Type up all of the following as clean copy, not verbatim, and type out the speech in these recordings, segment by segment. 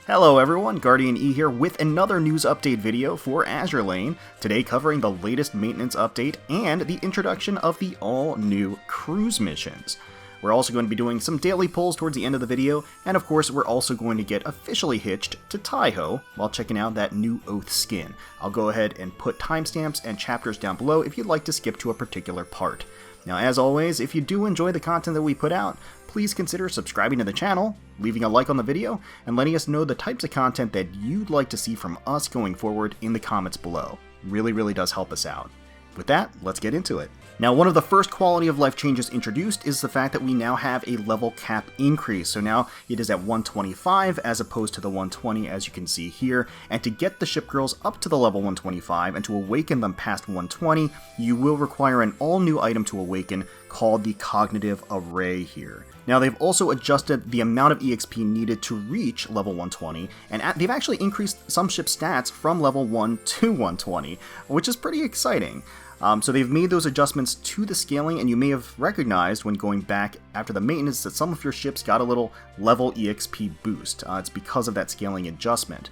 Hello everyone, GuardianE here with another news update video for Azur Lane, today covering the latest maintenance update and the introduction of the all-new cruise missions. We're also going to be doing some daily pulls towards the end of the video, and of course we're also going to get officially hitched to Taihou while checking out that new Oath skin. I'll go ahead and put timestamps and chapters down below if you'd like to skip to a particular part. Now as always, if you do enjoy the content that we put out, please consider subscribing to the channel, leaving a like on the video, and letting us know the types of content that you'd like to see from us going forward in the comments below. Really does help us out. With that, let's get into it. Now, one of the first quality of life changes introduced is the fact that we now have a level cap increase. So now it is at 125 as opposed to the 120 as you can see here. And to get the ship girls up to the level 125 and to awaken them past 120, you will require an all-new item to awaken called the Cognitive Array here. Now, they've also adjusted the amount of EXP needed to reach level 120, and they've actually increased some ship stats from level 1 to 120, which is pretty exciting. So they've made those adjustments to the scaling, and you may have recognized when going back after the maintenance that some of your ships got a little level EXP boost. It's because of that scaling adjustment.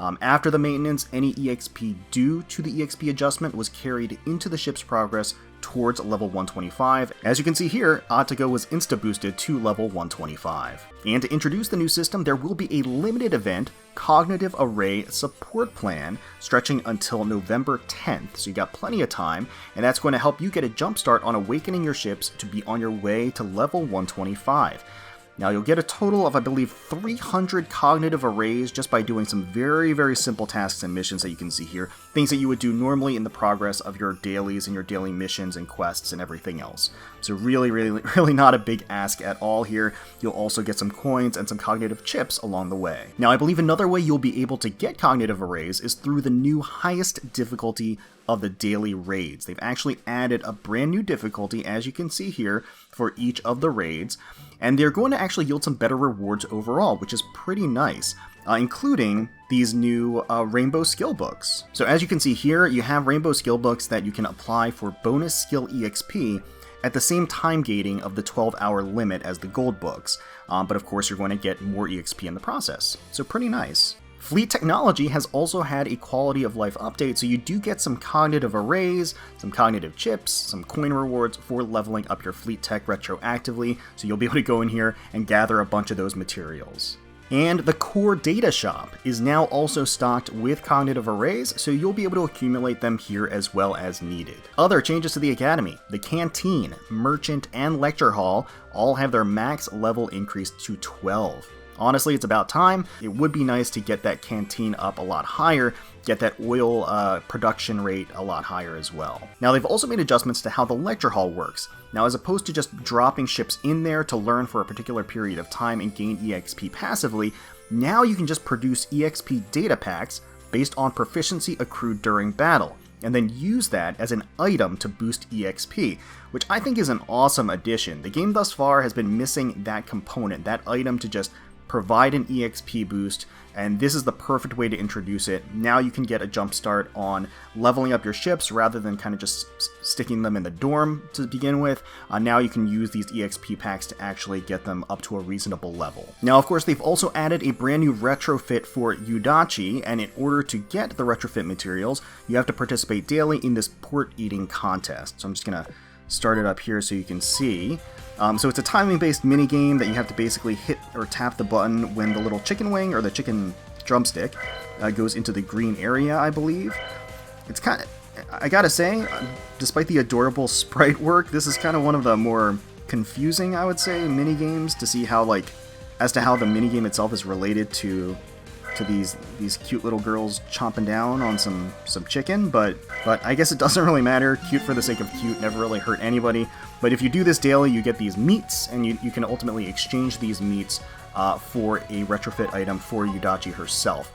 After the maintenance, any EXP due to the EXP adjustment was carried into the ship's progress towards level 125. As you can see here, Otago was insta-boosted to level 125. And to introduce the new system, there will be a limited event, Cognitive Array Support Plan, stretching until November 10th, so you got plenty of time, and that's going to help you get a jumpstart on awakening your ships to be on your way to level 125. Now, you'll get a total of, I believe, 300 cognitive arrays just by doing some very simple tasks and missions that you can see here. Things that you would do normally in the progress of your dailies and your daily missions and quests and everything else. So really not a big ask at all here. You'll also get some coins and some cognitive chips along the way. Now, I believe another way you'll be able to get cognitive arrays is through the new highest difficulty of the daily raids. They've actually added a brand new difficulty, as you can see here, for each of the raids, and they're going to actually yield some better rewards overall, which is pretty nice, including these new rainbow skill books. So as you can see here, you have rainbow skill books that you can apply for bonus skill EXP at the same time gating of the 12-hour limit as the gold books, but of course you're going to get more EXP in the process, so pretty nice. Fleet Technology has also had a quality of life update, so you do get some cognitive arrays, some cognitive chips, some coin rewards for leveling up your fleet tech retroactively, so you'll be able to go in here and gather a bunch of those materials. And the core data shop is now also stocked with cognitive arrays, so you'll be able to accumulate them here as well as needed. Other changes to the Academy: the Canteen, Merchant, and Lecture Hall all have their max level increased to 12. Honestly, it's about time. It would be nice to get that canteen up a lot higher, get that oil production rate a lot higher as well. Now, they've also made adjustments to how the lecture hall works. Now, as opposed to just dropping ships in there to learn for a particular period of time and gain EXP passively, now you can just produce EXP data packs based on proficiency accrued during battle, and then use that as an item to boost EXP, which I think is an awesome addition. The game thus far has been missing that component, that item to just provide an EXP boost, and this is the perfect way to introduce it. Now you can get a jump start on leveling up your ships rather than kind of just sticking them in the dorm to begin with. Now you can use these EXP packs to actually get them up to a reasonable level. Now, of course, they've also added a brand new retrofit for Yudachi, and in order to get the retrofit materials, you have to participate daily in this port eating contest. So I'm just gonna start it up here so you can see. So it's a timing-based mini-game that you have to basically hit or tap the button when the little chicken wing or the chicken drumstick goes into the green area, I believe. It's kind of, I gotta say, despite the adorable sprite work, this is kind of one of the more confusing, I would say, mini-games to see how, as to how the mini-game itself is related to these cute little girls chomping down on some chicken, but I guess it doesn't really matter. Cute for the sake of cute, never really hurt anybody. But if you do this daily, you get these meats, and you can ultimately exchange these meats for a retrofit item for Yudachi herself.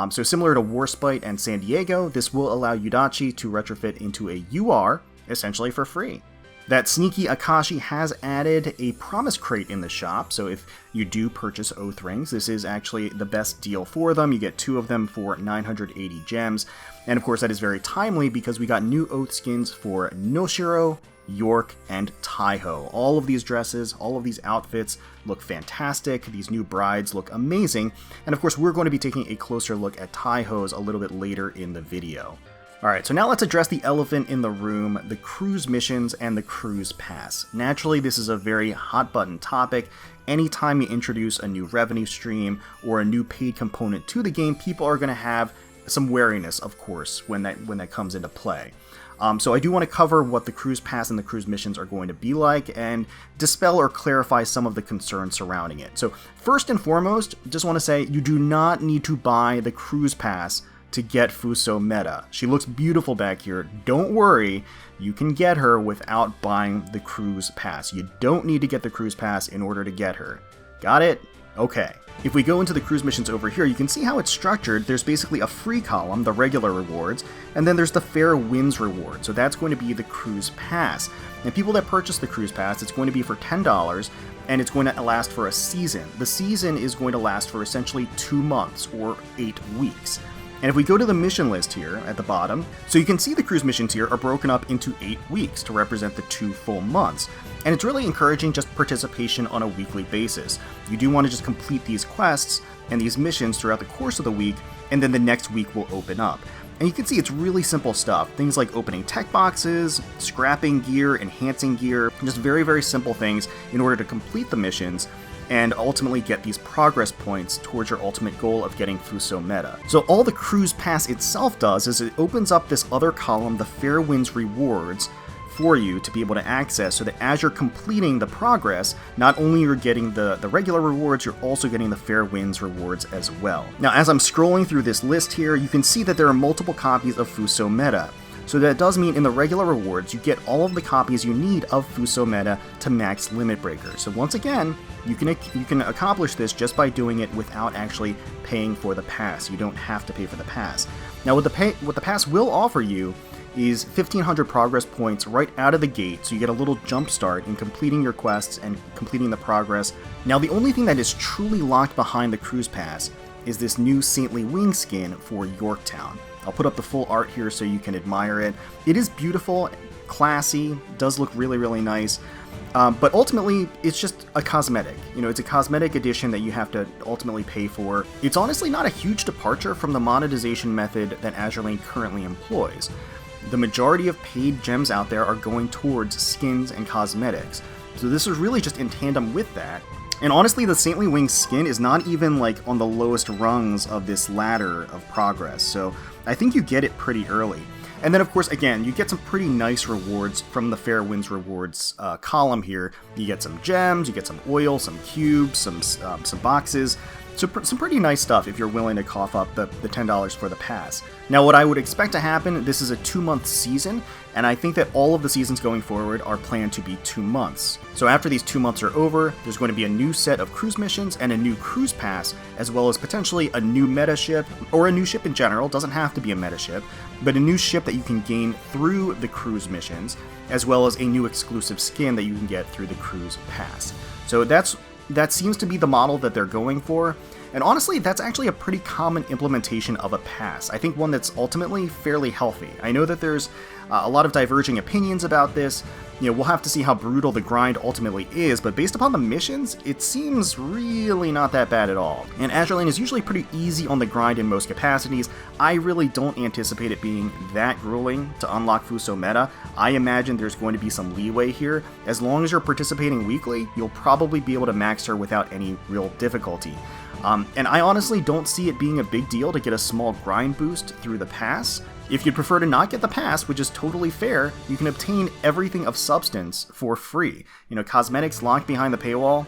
So similar to Warspite and San Diego, this will allow Yudachi to retrofit into a UR, essentially for free. That sneaky Akashi has added a promise crate in the shop, so if you do purchase Oath Rings, this is actually the best deal for them. You get 2 of them for 980 gems, and of course that is very timely because we got new Oath skins for Noshiro, York, and Taihou. All of these dresses, all of these outfits look fantastic, these new brides look amazing, and of course we're going to be taking a closer look at Taihou's a little bit later in the video. Alright, so now let's address the elephant in the room, the cruise missions and the cruise pass. Naturally, this is a very hot button topic. Anytime you introduce a new revenue stream or a new paid component to the game, people are going to have some wariness, of course, when that comes into play. So I do want to cover what the cruise pass and the cruise missions are going to be like and dispel or clarify some of the concerns surrounding it. So first and foremost, just want to say you do not need to buy the cruise pass to get Fusou Meta. She looks beautiful back here. Don't worry, you can get her without buying the cruise pass. You don't need to get the cruise pass in order to get her. Got it? Okay. If we go into the cruise missions over here, you can see how it's structured. There's basically a free column, the regular rewards, and then there's the Fair Winds reward. So that's going to be the cruise pass. And people that purchase the cruise pass, it's going to be for $10, and it's going to last for a season. The season is going to last for essentially 2 months or 8 weeks. And if we go to the mission list here at the bottom, so you can see the cruise missions here are broken up into 8 weeks to represent the 2 full months. And it's really encouraging just participation on a weekly basis. You do want to just complete these quests and these missions throughout the course of the week, and then the next week will open up. And you can see it's really simple stuff. Things like opening tech boxes, scrapping gear, enhancing gear, just very, very simple things in order to complete the missions and ultimately get these progress points towards your ultimate goal of getting Fusou Meta. So all the cruise pass itself does is it opens up this other column, the Fair Winds rewards, for you to be able to access, so that as you're completing the progress, not only you're getting the regular rewards, you're also getting the Fair Winds rewards as well. Now as I'm scrolling through this list here, you can see that there are multiple copies of Fusou Meta. So that does mean in the regular rewards, you get all of the copies you need of Fusou Meta to max Limit Breaker. So once again, you can accomplish this just by doing it without actually paying for the pass. You don't have to pay for the pass. Now what the pass will offer you is 1,500 progress points right out of the gate, so you get a little jump start in completing your quests and completing the progress. Now the only thing that is truly locked behind the cruise pass is this new Saintly Wing skin for Yorktown. I'll put up the full art here so you can admire it. It is beautiful, classy, does look really, really nice, but ultimately it's just a cosmetic. You know, it's a cosmetic edition that you have to ultimately pay for. It's honestly not a huge departure from the monetization method that Azur Lane currently employs. The majority of paid gems out there are going towards skins and cosmetics, so this is really just in tandem with that. And honestly, the Saintly Wing skin is not even like on the lowest rungs of this ladder of progress, so I think you get it pretty early. And then of course, again, you get some pretty nice rewards from the Fair Winds rewards column here. You get some gems, you get some oil, some cubes, some boxes. So some pretty nice stuff if you're willing to cough up the $10 for the pass. Now what I would expect to happen, this is a 2-month season, and I think that all of the seasons going forward are planned to be 2 months. So after these 2 months are over, there's going to be a new set of cruise missions and a new cruise pass, as well as potentially a new meta ship, or a new ship in general, doesn't have to be a meta ship, but a new ship that you can gain through the cruise missions, as well as a new exclusive skin that you can get through the cruise pass. So that seems to be the model that they're going for, and honestly, that's actually a pretty common implementation of a pass. I think one that's ultimately fairly healthy. I know that there's a lot of diverging opinions about this. You know, we'll have to see how brutal the grind ultimately is, but based upon the missions, it seems really not that bad at all. And Azur Lane is usually pretty easy on the grind in most capacities. I really don't anticipate it being that grueling to unlock Fusou Meta. I imagine there's going to be some leeway here. As long as you're participating weekly, you'll probably be able to max her without any real difficulty. And I honestly don't see it being a big deal to get a small grind boost through the pass. If you'd prefer to not get the pass, which is totally fair, you can obtain everything of substance for free. You know, cosmetics locked behind the paywall.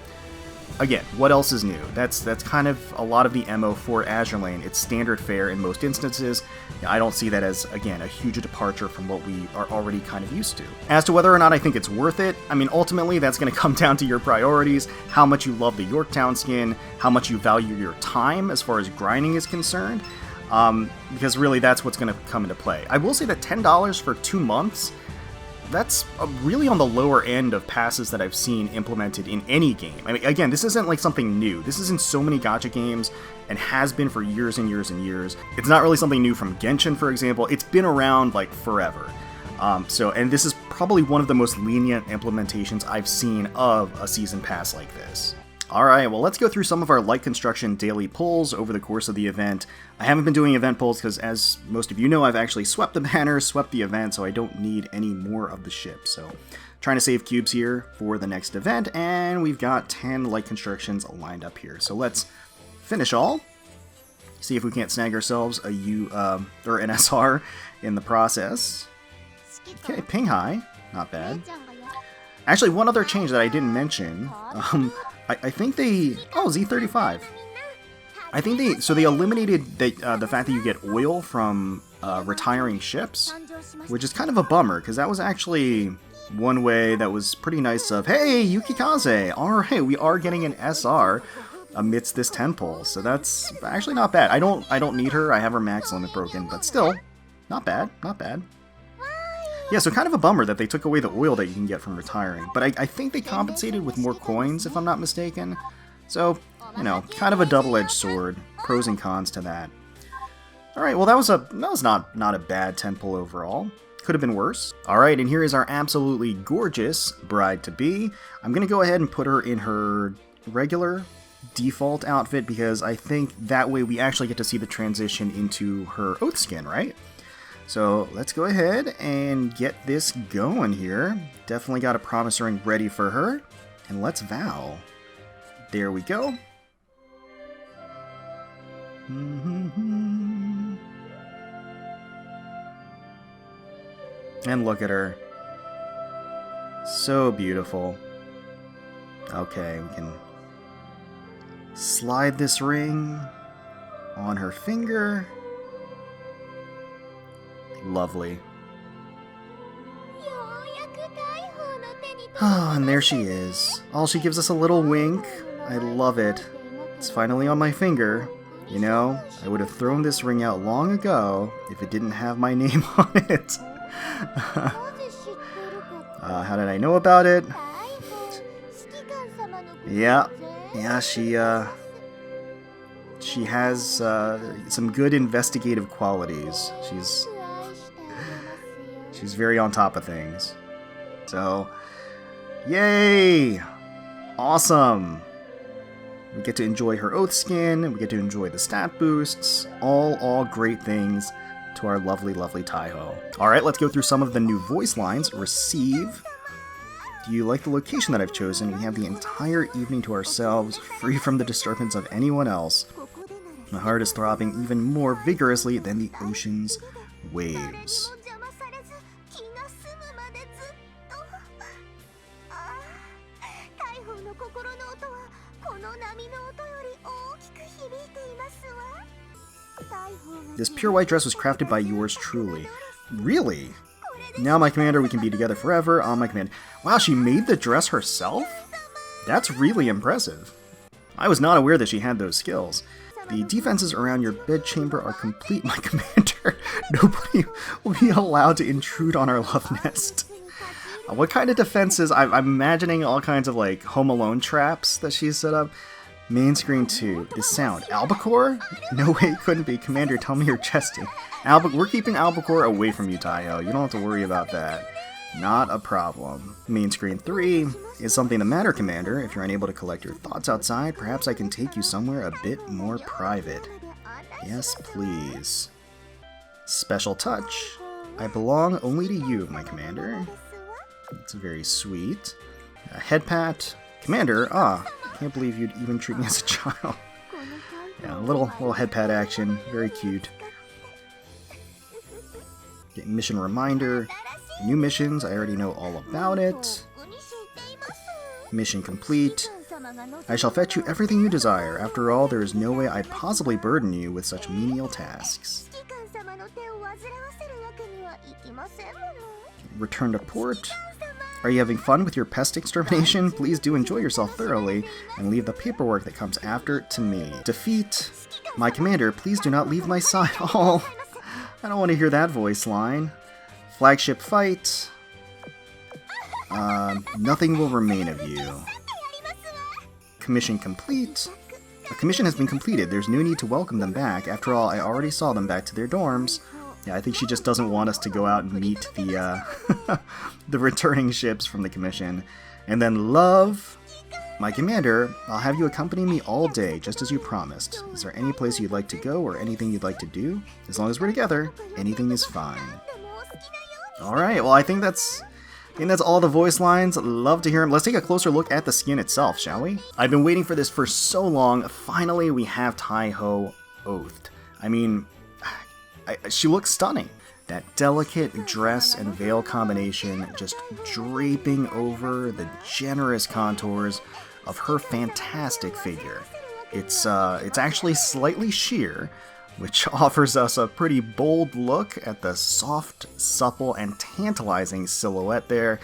Again, what else is new? That's kind of a lot of the MO for Azur Lane. It's standard fare in most instances. I don't see that as, again, a huge departure from what we are already kind of used to. As to whether or not I think it's worth it, I mean, ultimately that's going to come down to your priorities, how much you love the Yorktown skin, how much you value your time as far as grinding is concerned, because really that's what's going to come into play. I will say that $10 for 2 months, that's really on the lower end of passes that I've seen implemented in any game. I mean, again, this isn't like something new. This is in so many gacha games and has been for years and years and years. It's not really something new from Genshin, for example. It's been around like forever. And this is probably one of the most lenient implementations I've seen of a season pass like this. Alright, well, let's go through some of our light construction daily pulls over the course of the event. I haven't been doing event pulls because, as most of you know, I've actually swept the banners, swept the event, so I don't need any more of the ship. So, trying to save cubes here for the next event, and we've got 10 light constructions lined up here. So let's finish all, see if we can't snag ourselves a or an SR in the process. Okay, ping high, not bad. Actually, one other change that I didn't mention, I think they... Oh, Z35. I think they eliminated the fact that you get oil from retiring ships, which is kind of a bummer, because that was actually one way that was pretty nice of, hey, Yukikaze, alright, we are getting an SR amidst this 10 pull, so that's actually not bad. I don't need her, I have her max limit broken, but still, not bad, not bad. Yeah, so kind of a bummer that they took away the oil that you can get from retiring, but I think they compensated with more coins, if I'm not mistaken. So, you know, kind of a double-edged sword, pros and cons to that. Alright, well that was not a bad 10 pull overall. Could have been worse. Alright, and here is our absolutely gorgeous bride-to-be. I'm gonna go ahead and put her in her regular default outfit because I think that way we actually get to see the transition into her oath skin, right? So let's go ahead and get this going here. Definitely got a promise ring ready for her. And let's vow. There we go. And look at her. So beautiful. Okay, we can slide this ring on her finger. Lovely. Oh, and there she is. Oh, she gives us a little wink. I love it. It's finally on my finger. You know, I would have thrown this ring out long ago if it didn't have my name on it. How did I know about it? Yeah, she has some good investigative qualities. She's very on top of things. So, yay! Awesome! We get to enjoy her oath skin, we get to enjoy the stat boosts, all great things to our lovely, lovely Taihou. Alright, let's go through some of the new voice lines. Receive. Do you like the location that I've chosen? We have the entire evening to ourselves, free from the disturbance of anyone else. My heart is throbbing even more vigorously than the ocean's waves. This pure white dress was crafted by yours truly. Really? Now, my commander, we can be together forever. On my command. Wow, she made the dress herself? That's really impressive. I was not aware that she had those skills. The defenses around your bedchamber are complete, my commander. Nobody will be allowed to intrude on our love nest. What kind of defenses? I'm imagining all kinds of like Home Alone traps that she's set up. Main screen 2. This sound. Albacore? No way it couldn't be. Commander, tell me you're jesting. We're keeping Albacore away from you, Taihou. You don't have to worry about that. Not a problem. Main screen 3. Is something the matter, Commander? If you're unable to collect your thoughts outside, perhaps I can take you somewhere a bit more private. Yes, please. Special touch. I belong only to you, my Commander. That's very sweet. A head pat. Commander, can't believe you'd even treat me as a child. Yeah, a little head pat action, very cute. Get mission reminder. New missions, I already know all about it. Mission complete. I shall fetch you everything you desire. After all, there is no way I'd possibly burden you with such menial tasks. Return to port. Are you having fun with your pest extermination? Please do enjoy yourself thoroughly, and leave the paperwork that comes after to me. Defeat. My commander, please do not leave my side. Oh, I don't want to hear that voice line. Flagship fight. Nothing will remain of you. Commission complete. A commission has been completed. There's no need to welcome them back. After all, I already saw them back to their dorms. Yeah, I think she just doesn't want us to go out and meet the, the returning ships from the commission. And then love. My commander, I'll have you accompany me all day, just as you promised. Is there any place you'd like to go or anything you'd like to do? As long as we're together, anything is fine. Alright, well I think that's all the voice lines. Love to hear them. Let's take a closer look at the skin itself, shall we? I've been waiting for this for so long. Finally, we have Taihou oathed. I mean, she looks stunning. That delicate dress and veil combination just draping over the generous contours of her fantastic figure. It's actually slightly sheer, which offers us a pretty bold look at the soft, supple, and tantalizing silhouette there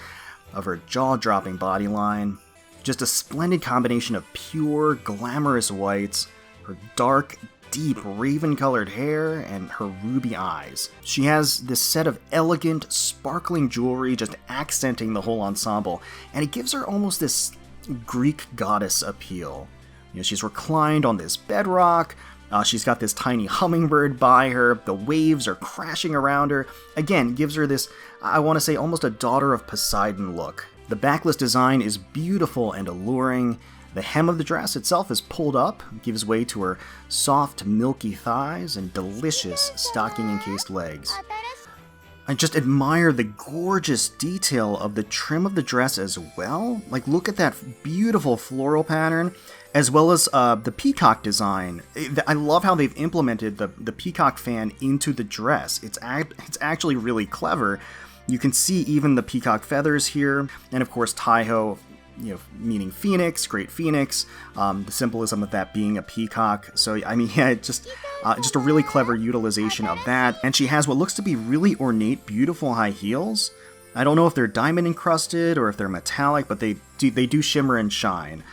of her jaw-dropping body line. Just a splendid combination of pure, glamorous whites, her dark, deep raven-colored hair, and her ruby eyes. She has this set of elegant, sparkling jewelry just accenting the whole ensemble, and it gives her almost this Greek goddess appeal. You know, she's reclined on this bedrock, she's got this tiny hummingbird by her, the waves are crashing around her. Again, gives her this, I want to say, almost a Daughter of Poseidon look. The backless design is beautiful and alluring. The hem of the dress itself is pulled up, gives way to her soft, milky thighs and delicious stocking-encased legs. I just admire the gorgeous detail of the trim of the dress as well. Like, look at that beautiful floral pattern, as well as the peacock design. I love how they've implemented the peacock fan into the dress. It's actually really clever. You can see even the peacock feathers here, and of course Taihou, you know, meaning phoenix, great phoenix, the symbolism of that being a peacock. So, I mean, yeah, just a really clever utilization of that. And she has what looks to be really ornate, beautiful high heels. I don't know if they're diamond encrusted or if they're metallic, but they do shimmer and shine,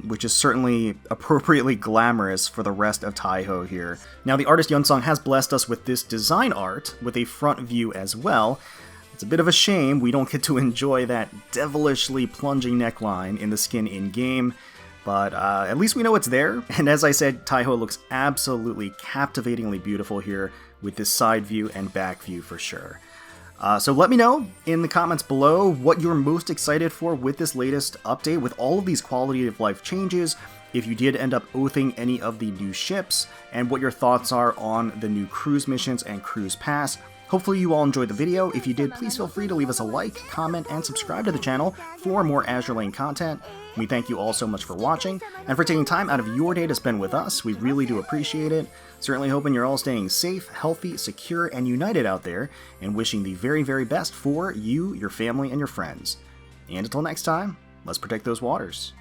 which is certainly appropriately glamorous for the rest of Taihou here. Now, the artist Yunsong has blessed us with this design art with a front view as well. It's a bit of a shame we don't get to enjoy that devilishly plunging neckline in the skin in-game, but at least we know it's there, and as I said, Taihou looks absolutely captivatingly beautiful here with this side view and back view for sure. So let me know in the comments below what you're most excited for with this latest update, with all of these quality of life changes, if you did end up oathing any of the new ships, and what your thoughts are on the new cruise missions and cruise pass. Hopefully you all enjoyed the video. If you did, please feel free to leave us a like, comment, and subscribe to the channel for more Azur Lane content. We thank you all so much for watching, and for taking time out of your day to spend with us. We really do appreciate it. Certainly hoping you're all staying safe, healthy, secure, and united out there, and wishing the very, very best for you, your family, and your friends. And until next time, let's protect those waters.